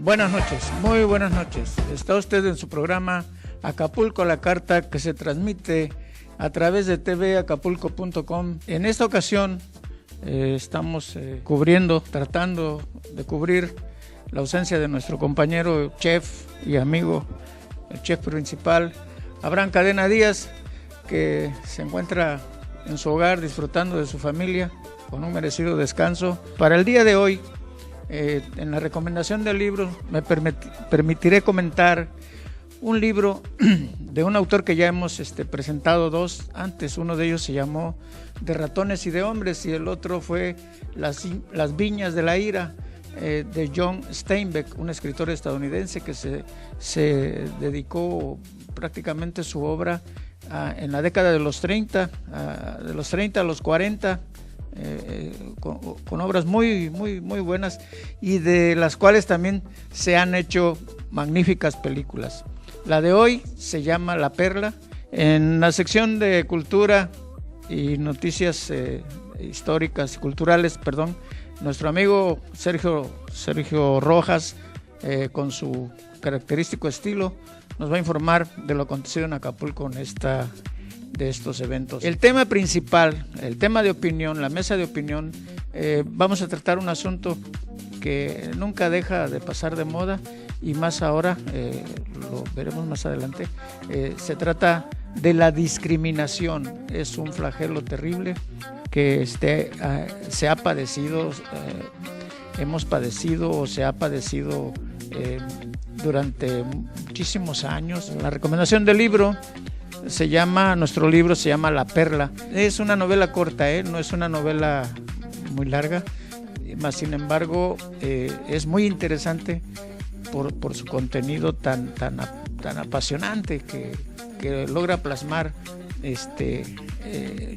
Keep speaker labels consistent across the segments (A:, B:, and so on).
A: Buenas noches, muy buenas noches. Está usted en su programa Acapulco a la Carta, que se transmite a través de tvacapulco.com. En esta ocasión estamos tratando de cubrir la ausencia de nuestro compañero chef y amigo, el chef principal, Abraham Cadena Díaz, que se encuentra en su hogar disfrutando de su familia con un merecido descanso. Para el día de hoy, en la recomendación del libro, me permitiré comentar un libro de un autor que ya hemos presentado dos antes. Uno de ellos se llamó De ratones y de hombres, y el otro fue Las viñas de la ira, de John Steinbeck, un escritor estadounidense que se dedicó prácticamente su obra en la década de los 30, de los 30 a los 40, con obras muy buenas, y de las cuales también se han hecho magníficas películas. La de hoy se llama La Perla. En la sección de cultura y noticias históricas y culturales, nuestro amigo Sergio Rojas, con su característico estilo, nos va a informar de lo acontecido en Acapulco de estos eventos. El tema principal, el tema de opinión, la mesa de opinión, vamos a tratar un asunto que nunca deja de pasar de moda, y más ahora, lo veremos más adelante. Se trata de la discriminación. Es un flagelo terrible que se ha padecido, hemos padecido o se ha padecido durante muchísimos años. La recomendación del libro nuestro libro se llama La Perla. Es una novela corta, no es una novela muy larga, más sin embargo es muy interesante por su contenido tan apasionante que logra plasmar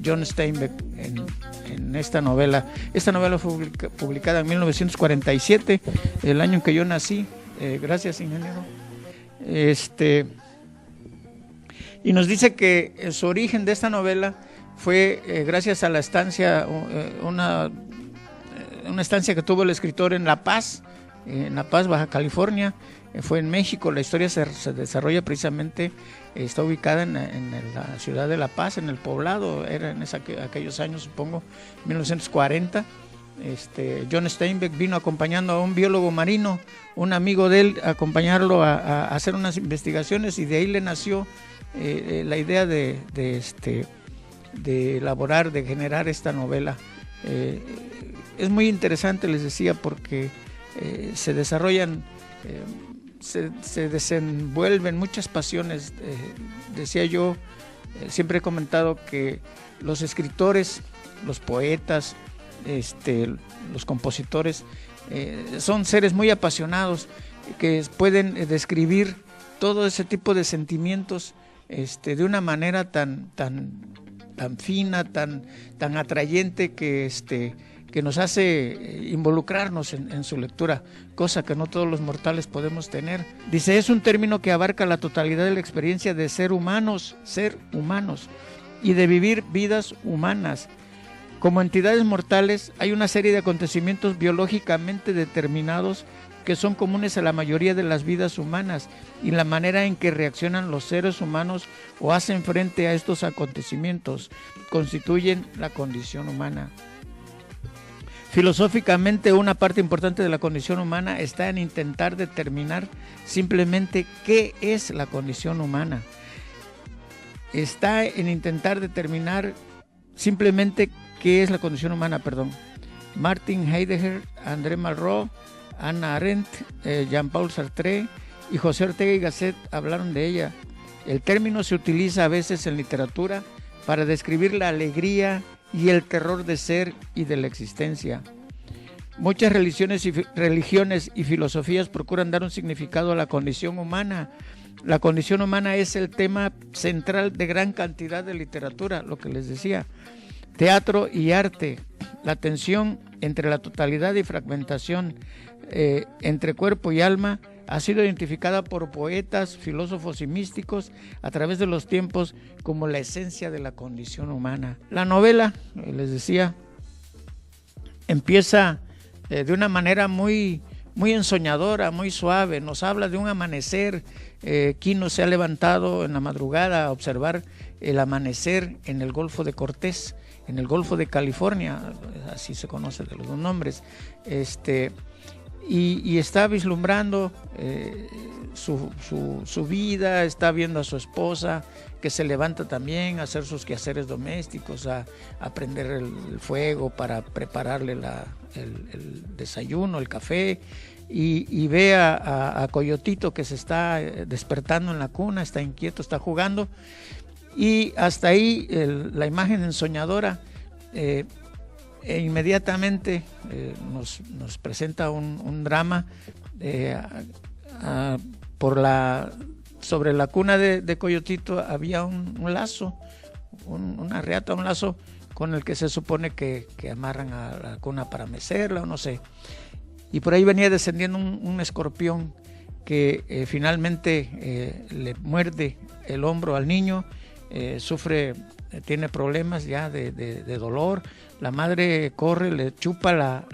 A: John Steinbeck en esta novela. Esta novela fue publicada en 1947, el año en que yo nací. Gracias, ingeniero. Y nos dice que su origen de esta novela fue gracias a la estancia, una estancia que tuvo el escritor en La Paz, Baja California. Fue en México. La historia se desarrolla precisamente, está ubicada en la ciudad de La Paz, en el poblado, era en aquellos años, supongo, 1940. John Steinbeck vino acompañando a un biólogo marino, un amigo de él, a acompañarlo a hacer unas investigaciones, y de ahí le nació la idea de elaborar, de generar esta novela. Es muy interesante, les decía, porque se desarrollan, se desenvuelven muchas pasiones. Decía yo, siempre he comentado que los escritores, los poetas, los compositores, son seres muy apasionados que pueden describir todo ese tipo de sentimientos de una manera tan fina, tan atrayente, que nos hace involucrarnos en su lectura, cosa que no todos los mortales podemos tener. Dice, es un término que abarca la totalidad de la experiencia de ser humanos, y de vivir vidas humanas. Como entidades mortales, hay una serie de acontecimientos biológicamente determinados que son comunes a la mayoría de las vidas humanas, y la manera en que reaccionan los seres humanos o hacen frente a estos acontecimientos constituyen la condición humana. Filosóficamente, una parte importante de la condición humana está en intentar determinar simplemente qué es la condición humana. Está en intentar determinar simplemente qué es la condición humana, Martin Heidegger, André Malraux, Hannah Arendt, Jean-Paul Sartre y José Ortega y Gasset hablaron de ella. El término se utiliza a veces en literatura para describir la alegría y el terror de ser y de la existencia. Muchas religiones y filosofías procuran dar un significado a la condición humana. La condición humana es el tema central de gran cantidad de literatura, lo que les decía. Teatro y arte, la tensión entre la totalidad y fragmentación, entre cuerpo y alma, ha sido identificada por poetas, filósofos y místicos a través de los tiempos como la esencia de la condición humana. La novela, les decía, empieza de una manera muy muy ensoñadora, muy suave. Nos habla de un amanecer. Quino se ha levantado en la madrugada a observar el amanecer en el Golfo de Cortés, en el Golfo de California, así se conoce de los dos nombres, y está vislumbrando su vida, está viendo a su esposa que se levanta también a hacer sus quehaceres domésticos, a prender el fuego para prepararle el desayuno, el café, y ve a Coyotito que se está despertando en la cuna, está inquieto, está jugando, y hasta ahí la imagen ensoñadora. E inmediatamente nos presenta un drama sobre la cuna de Coyotito había un lazo, una reata, un lazo con el que se supone que amarran a la cuna para mecerla o no sé, y por ahí venía descendiendo un escorpión que finalmente le muerde el hombro al niño, tiene problemas ya de dolor. La madre corre, le chupa la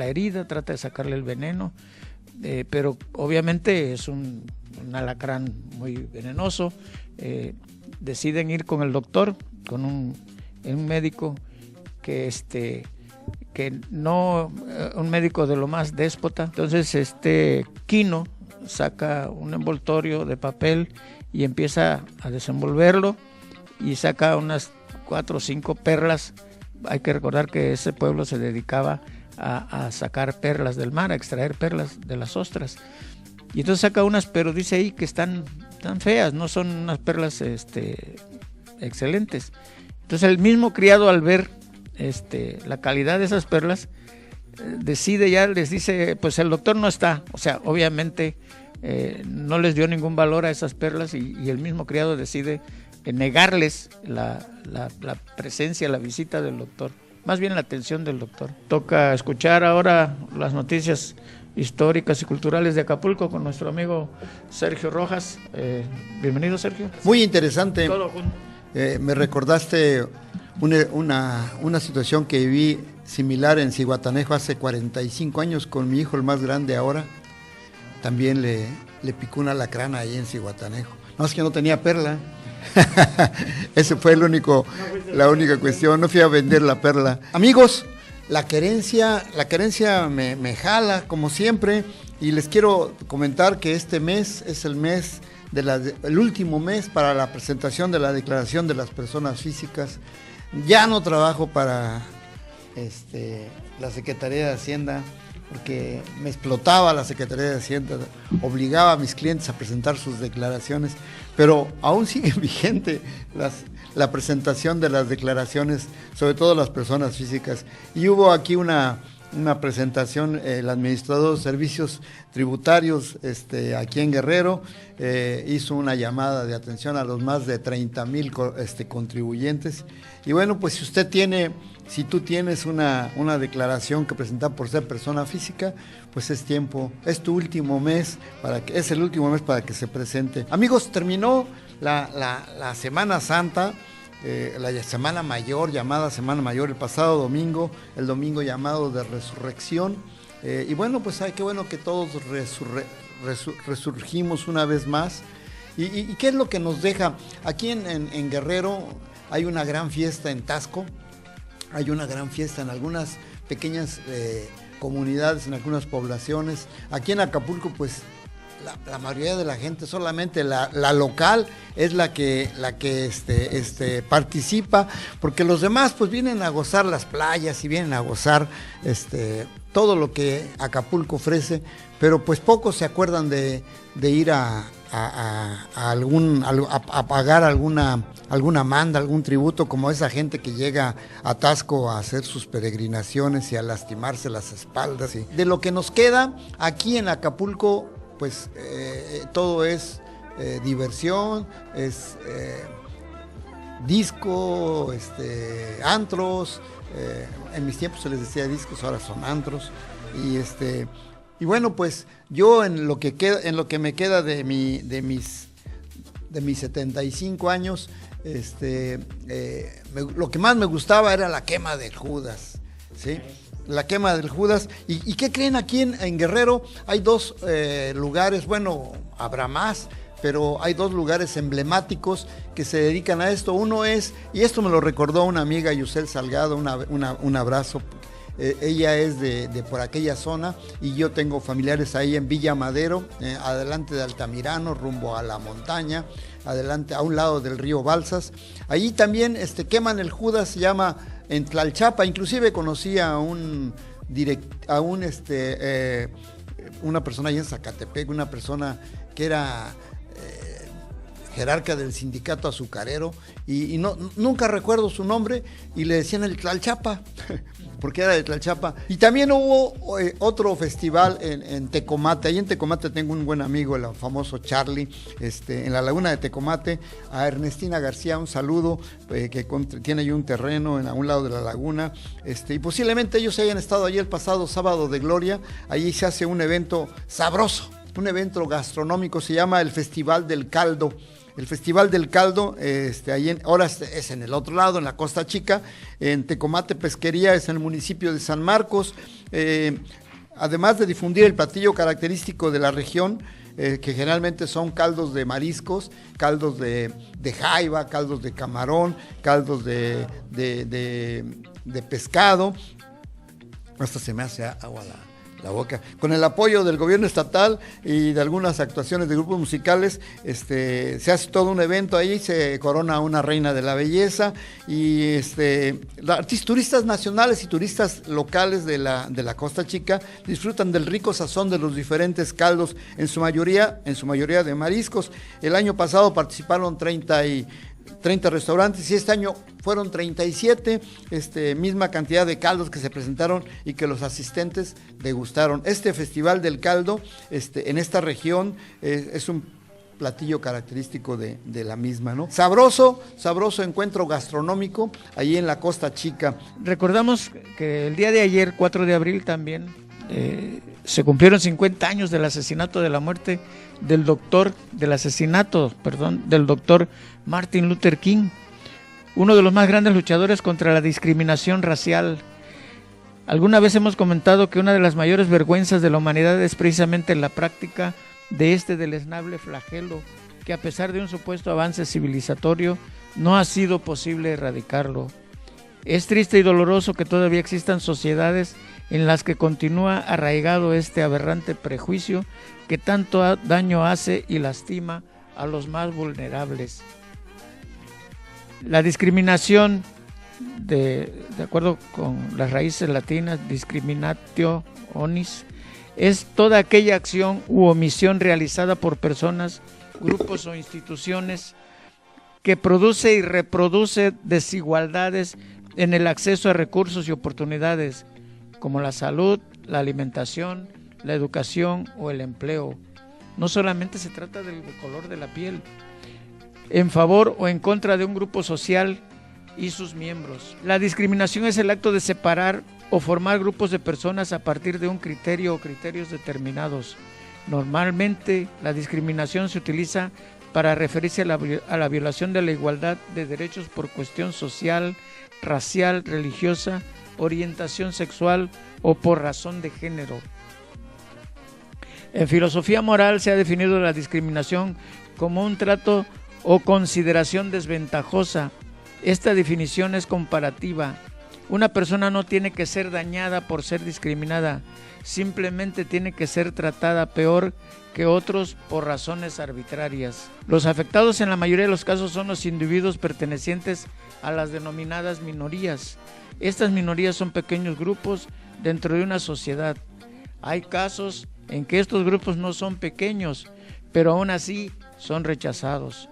A: herida, trata de sacarle el veneno, pero obviamente es un alacrán muy venenoso. Deciden ir con el doctor, con un médico un médico de lo más déspota. Entonces Quino saca un envoltorio de papel y empieza a desenvolverlo y saca unas 4 o 5 perlas. Hay que recordar que ese pueblo se dedicaba a sacar perlas del mar, a extraer perlas de las ostras. Y entonces saca unas, pero dice ahí que están tan feas, no son unas perlas excelentes. Entonces el mismo criado, al ver la calidad de esas perlas, decide, ya les dice, pues el doctor no está. O sea, obviamente no les dio ningún valor a esas perlas, y el mismo criado decide negarles la presencia, la visita del doctor, más bien la atención del doctor. Toca escuchar ahora las noticias históricas y culturales de Acapulco con nuestro amigo Sergio Rojas. Bienvenido, Sergio.
B: Muy interesante.
A: Todo junto.
B: Me recordaste una situación que viví similar en Zihuatanejo hace 45 años con mi hijo, el más grande ahora. También le picó una alacrán ahí en Zihuatanejo. No, es que no tenía perla. Ese fue la única cuestión. No fui a vender la perla. Amigos, la querencia me jala como siempre, y les quiero comentar que este mes es el último mes para la presentación de la Declaración de las Personas Físicas. Ya no trabajo para la Secretaría de Hacienda, porque me explotaba la Secretaría de Hacienda, obligaba a mis clientes a presentar sus declaraciones, pero aún sigue vigente la presentación de las declaraciones, sobre todo las personas físicas. Y hubo aquí una presentación, el administrador de servicios tributarios aquí en Guerrero hizo una llamada de atención a los más de 30,000 contribuyentes. Y bueno, pues si tú tienes una declaración que presentar por ser persona física, pues es tu último mes, es el último mes para que se presente. Amigos, terminó la Semana Santa, la Semana Mayor, llamada Semana Mayor, el pasado domingo, el domingo llamado de Resurrección. Y bueno, pues qué bueno que todos resurgimos una vez más. ¿Y qué es lo que nos deja? Aquí en Guerrero hay una gran fiesta en Taxco. Hay una gran fiesta en algunas pequeñas comunidades, en algunas poblaciones. Aquí en Acapulco, pues, la mayoría de la gente, solamente la local es la que participa, porque los demás, pues, vienen a gozar las playas y vienen a gozar todo lo que Acapulco ofrece, pero pues pocos se acuerdan de ir a pagar alguna manda, algún tributo, como esa gente que llega a Taxco a hacer sus peregrinaciones y a lastimarse las espaldas. Y de lo que nos queda aquí en Acapulco, pues todo es diversión, es disco, antros. En mis tiempos se les decía discos, ahora son antros. Y bueno, pues yo en lo que me queda de mis 75 años, lo que más me gustaba era la quema de Judas, ¿sí? la quema del Judas. ¿Y qué creen? Aquí en Guerrero hay dos lugares, bueno, habrá más, pero hay dos lugares emblemáticos que se dedican a esto. Uno es, y esto me lo recordó una amiga, Yusel Salgado, un abrazo. Ella es de por aquella zona y yo tengo familiares ahí en Villa Madero, adelante de Altamirano, rumbo a la montaña, adelante a un lado del río Balsas. Allí también queman el Judas, se llama en Tlalchapa. Inclusive conocí a una persona ahí en Zacatepec, una persona que era jerarca del sindicato azucarero y nunca recuerdo su nombre, y le decían el Tlalchapa porque era de Tlalchapa. Y también hubo otro festival en Tecomate. Ahí en Tecomate tengo un buen amigo, el famoso Charlie, en la laguna de Tecomate. A Ernestina García, un saludo, que tiene ahí un terreno a un lado de la laguna. Y posiblemente ellos hayan estado allí el pasado sábado de Gloria. Allí se hace un evento sabroso, un evento gastronómico, se llama el Festival del Caldo. El Festival del Caldo, ahora es en el otro lado, en la Costa Chica, en Tecomate Pesquería, es en el municipio de San Marcos. Además de difundir el platillo característico de la región, que generalmente son caldos de mariscos, caldos de jaiba, caldos de camarón, caldos de pescado. Hasta se me hace agua la boca. Con el apoyo del gobierno estatal y de algunas actuaciones de grupos musicales, se hace todo un evento ahí, se corona a una reina de la belleza y turistas nacionales y turistas locales de la Costa Chica disfrutan del rico sazón de los diferentes caldos, en su mayoría de mariscos. El año pasado participaron 30 restaurantes y este año fueron 37, misma cantidad de caldos que se presentaron y que los asistentes degustaron. Este Festival del Caldo, en esta región, es un platillo característico de la misma, ¿no? Sabroso encuentro gastronómico allí en la Costa Chica.
A: Recordamos que el día de ayer, 4 de abril también, se cumplieron 50 años del asesinato, de la muerte del doctor Martin Luther King, uno de los más grandes luchadores contra la discriminación racial. Alguna vez hemos comentado que una de las mayores vergüenzas de la humanidad es precisamente la práctica de este deleznable flagelo, que a pesar de un supuesto avance civilizatorio, no ha sido posible erradicarlo. Es triste y doloroso que todavía existan sociedades en las que continúa arraigado este aberrante prejuicio que tanto daño hace y lastima a los más vulnerables. La discriminación, de acuerdo con las raíces latinas, discriminatio onis, es toda aquella acción u omisión realizada por personas, grupos o instituciones que produce y reproduce desigualdades en el acceso a recursos y oportunidades, como la salud, la alimentación, la educación o el empleo. No solamente se trata del color de la piel, en favor o en contra de un grupo social y sus miembros. La discriminación es el acto de separar o formar grupos de personas a partir de un criterio o criterios determinados. Normalmente, la discriminación se utiliza para referirse a la violación de la igualdad de derechos por cuestión social, racial, religiosa, orientación sexual o por razón de género. En filosofía moral se ha definido la discriminación como un trato o consideración desventajosa. Esta definición es comparativa. Una persona no tiene que ser dañada por ser discriminada, simplemente tiene que ser tratada peor que otros por razones arbitrarias. Los afectados en la mayoría de los casos son los individuos pertenecientes a las denominadas minorías. Estas minorías son pequeños grupos dentro de una sociedad. Hay casos en que estos grupos no son pequeños, pero aún así son rechazados.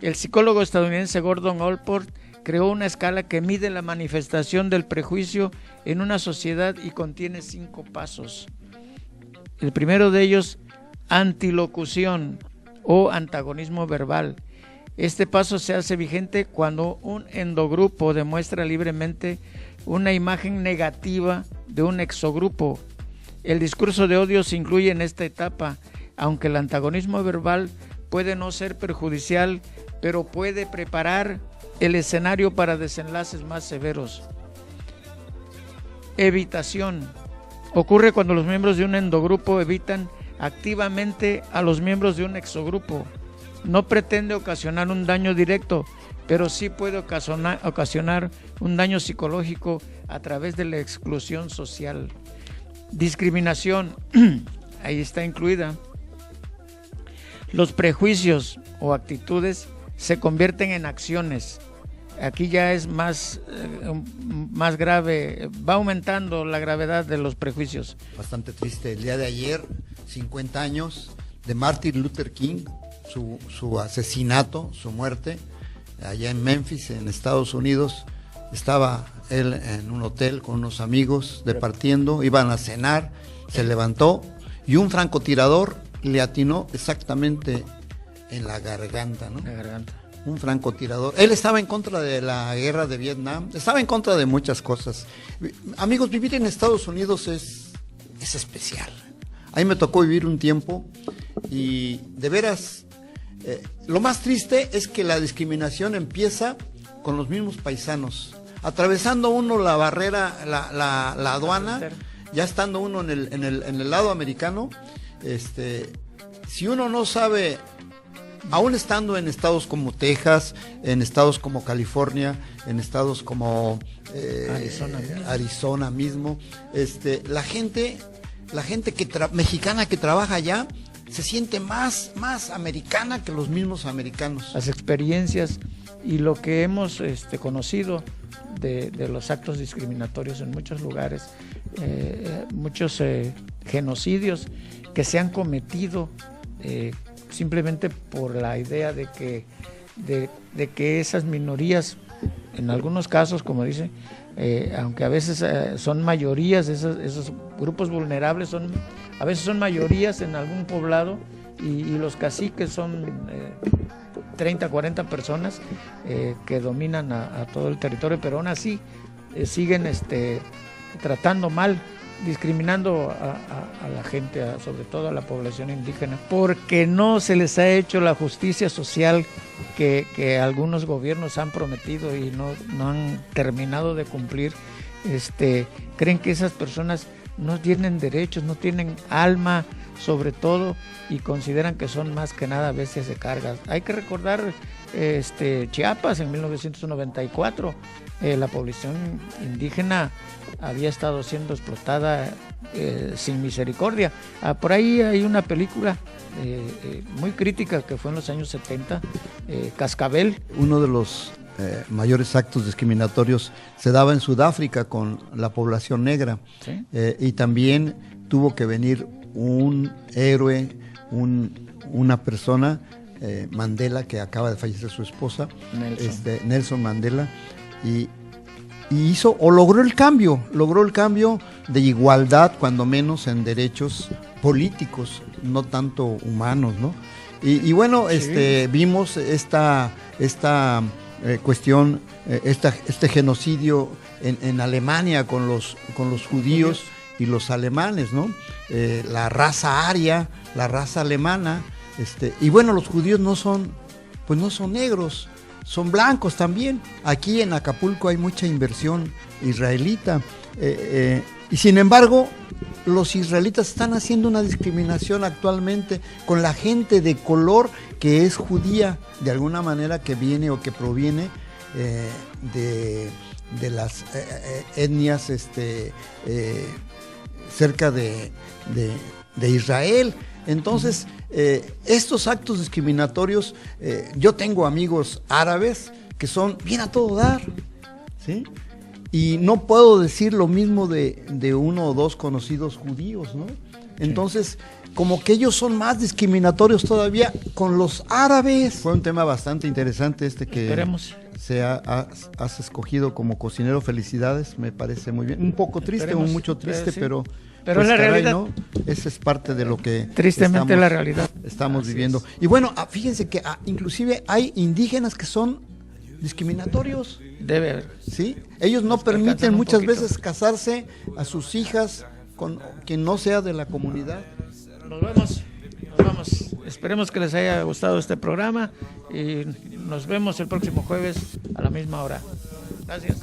A: El psicólogo estadounidense Gordon Allport creó una escala que mide la manifestación del prejuicio en una sociedad y contiene 5 pasos. El primero de ellos, antilocución o antagonismo verbal. Este paso se hace vigente cuando un endogrupo demuestra libremente una imagen negativa de un exogrupo. El discurso de odio se incluye en esta etapa, aunque el antagonismo verbal puede no ser perjudicial, pero puede preparar el escenario para desenlaces más severos. Evitación. Ocurre cuando los miembros de un endogrupo evitan activamente a los miembros de un exogrupo. No pretende ocasionar un daño directo, pero sí puede ocasionar un daño psicológico a través de la exclusión social. Discriminación, ahí está incluida. Los prejuicios o actitudes se convierten en acciones. Aquí ya es más grave, va aumentando la gravedad de los prejuicios.
B: Bastante triste. El día de ayer, 50 años de Martin Luther King, su asesinato, su muerte, allá en Memphis, en Estados Unidos. Estaba él en un hotel con unos amigos departiendo, iban a cenar, se levantó y un francotirador le atinó exactamente en la garganta, ¿no? La garganta. Un francotirador. Él estaba en contra de la guerra de Vietnam, estaba en contra de muchas cosas. Amigos, vivir en Estados Unidos es especial. A mí me tocó vivir un tiempo y de veras, lo más triste es que la discriminación empieza con los mismos paisanos. Atravesando uno la barrera, la aduana, ya estando uno en el lado americano, si uno no sabe, aún estando en estados como Texas, en estados como California, en estados como Arizona mismo, la gente mexicana que trabaja allá se siente más americana que los mismos americanos.
A: Las experiencias y lo que hemos conocido de los actos discriminatorios en muchos lugares, muchos genocidios que se han cometido simplemente por la idea de que esas minorías, en algunos casos, como dice, aunque a veces son mayorías, esos grupos vulnerables a veces son mayorías en algún poblado y los caciques son 30, 40 personas que dominan a todo el territorio, pero aún así siguen tratando mal, discriminando a la gente, sobre todo a la población indígena, porque no se les ha hecho la justicia social que algunos gobiernos han prometido y no han terminado de cumplir. Creen que esas personas no tienen derechos, no tienen alma, sobre todo, y consideran que son más que nada bestias de cargas. Hay que recordar Chiapas en 1994, la población indígena había estado siendo explotada sin misericordia. Por ahí hay una película muy crítica que fue en los años 70, Cascabel.
B: Uno de los mayores actos discriminatorios se daba en Sudáfrica con la población negra. ¿Sí? Y también tuvo que venir un héroe, una persona, Mandela, que acaba de fallecer su esposa, Nelson Mandela, y hizo o logró el cambio de igualdad, cuando menos en derechos políticos, no tanto humanos, ¿no? Y bueno, sí. Vimos esta cuestión, este genocidio en Alemania con los judíos y los alemanes, ¿no? La raza aria, la raza alemana, y bueno, los judíos no son negros, son blancos también. Aquí en Acapulco hay mucha inversión israelita, y sin embargo los israelitas están haciendo una discriminación actualmente con la gente de color que es judía, de alguna manera, que viene o que proviene de las etnias cerca de Israel. Entonces, estos actos discriminatorios, yo tengo amigos árabes que son bien a todo dar, ¿sí? Y no puedo decir lo mismo de uno o dos conocidos judíos, ¿no? Entonces, como que ellos son más discriminatorios todavía con los árabes. Fue un tema bastante interesante que
A: Esperemos.
B: Has escogido como cocinero. Felicidades, me parece muy bien. Un poco triste,
A: Esperemos.
B: Mucho triste,
A: sí.
B: pero
A: es la realidad,
B: ¿no? Esa es parte de lo que
A: tristemente la realidad
B: estamos viviendo. Es. Y bueno, fíjense que inclusive hay indígenas que son discriminatorios.
A: Debe haber.
B: ¿Sí? Ellos no permiten muchas veces casarse a sus hijas con quien no sea de la comunidad.
A: Nos vemos. Esperemos que les haya gustado este programa y nos vemos el próximo jueves a la misma hora. Gracias.